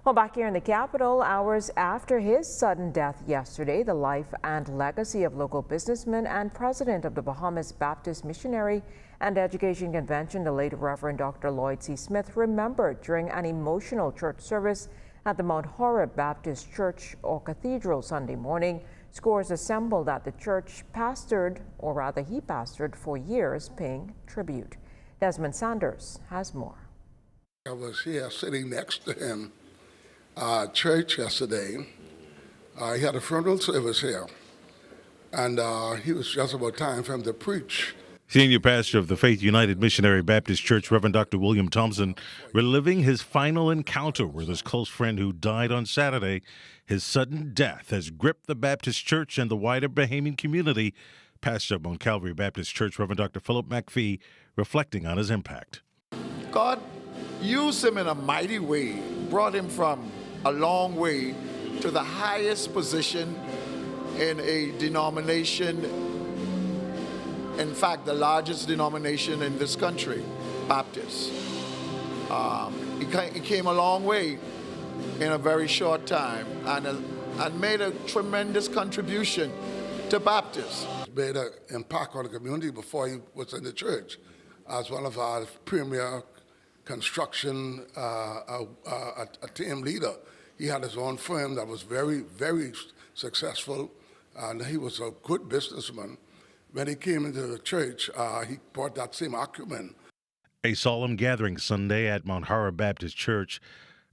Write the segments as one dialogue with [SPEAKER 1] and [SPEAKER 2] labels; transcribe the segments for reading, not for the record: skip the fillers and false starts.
[SPEAKER 1] Well, back here in the capital, hours after his sudden death yesterday, the life and legacy of local businessman and president of the Bahamas Baptist Missionary and Education Convention, the late Reverend Dr. Lloyd C. Smith, remembered during an emotional church service at the Mount Horeb Baptist Church or Cathedral Sunday morning. Scores assembled at the church pastored, or rather he pastored for years, paying tribute. Desmond Sanders has more.
[SPEAKER 2] I was here sitting next to him church yesterday. He had a funeral service here, and he was just about time for him to preach.
[SPEAKER 3] Senior pastor of the Faith United Missionary Baptist Church, Reverend Dr. William Thompson, reliving his final encounter with his close friend who died on Saturday. His sudden death has gripped the Baptist Church and the wider Bahamian community. Pastor of Mount Calvary Baptist Church, Reverend Dr. Philip McPhee, reflecting on his impact.
[SPEAKER 4] God used him in a mighty way, brought him from a long way to the highest position in a denomination, in fact, the largest denomination in this country, Baptist. He came a long way in a very short time and made a tremendous contribution to Baptists.
[SPEAKER 2] He made an impact on the community before he was in the church as one of our premier construction a team leader. He had his own firm that was very, very successful, and he was a good businessman. When he came into the church, he brought that same acumen.
[SPEAKER 3] A solemn gathering Sunday at Mount Horeb Baptist Church.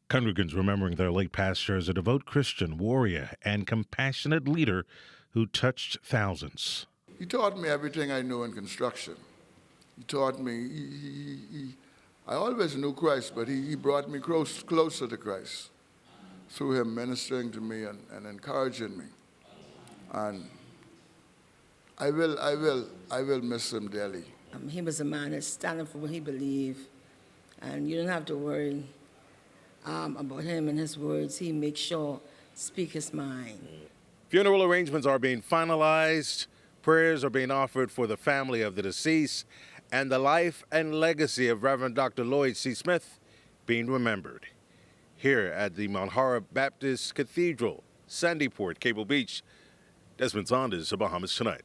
[SPEAKER 3] Congregants remembering their late pastor as a devout Christian, warrior, and compassionate leader who touched thousands.
[SPEAKER 4] He taught me everything I know in construction. He taught me, I always knew Christ, but he brought me closer to Christ through him ministering to me and encouraging me. And I will miss him dearly.
[SPEAKER 5] He was a man that stood up for what he believed, and you don't have to worry about him and his words. He makes sure speak his mind.
[SPEAKER 3] Funeral arrangements are being finalized. Prayers are being offered for the family of the deceased, and the life and legacy of Reverend Dr. Lloyd C. Smith being remembered. Here at the Mount Horeb Baptist Cathedral, Sandyport, Cable Beach, Desmond Sanders, Bahamas Tonight.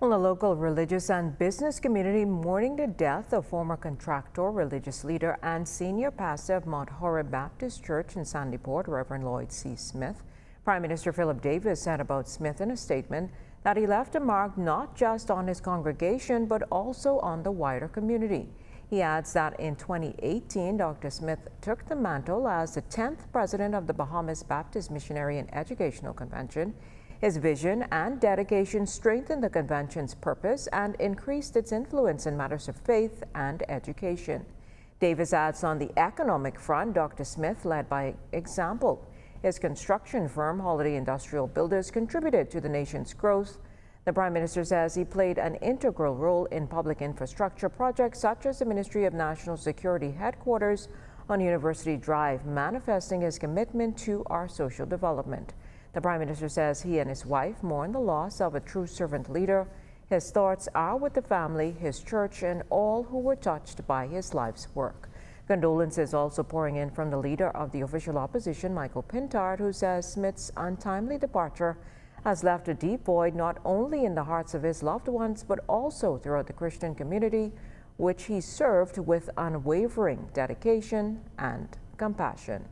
[SPEAKER 1] Well, the local religious and business community mourning the death of former contractor, religious leader, and senior pastor of Mount Horeb Baptist Church in Sandyport, Reverend Lloyd C. Smith. Prime Minister Philip Davis said about Smith in a statement that he left a mark not just on his congregation, but also on the wider community. He adds that in 2018, Dr. Smith took the mantle as the 10th president of the Bahamas Baptist Missionary and Educational Convention. His vision and dedication strengthened the convention's purpose and increased its influence in matters of faith and education. Davis adds on the economic front, Dr. Smith led by example. His construction firm, Holiday Industrial Builders, contributed to the nation's growth. The Prime Minister says he played an integral role in public infrastructure projects such as the Ministry of National Security headquarters on University Drive, manifesting his commitment to our social development. The Prime Minister says he and his wife mourn the loss of a true servant leader. His thoughts are with the family, his church, and all who were touched by his life's work. Condolences also pouring in from the leader of the official opposition, Michael Pintard, who says Smith's untimely departure has left a deep void not only in the hearts of his loved ones, but also throughout the Christian community, which he served with unwavering dedication and compassion.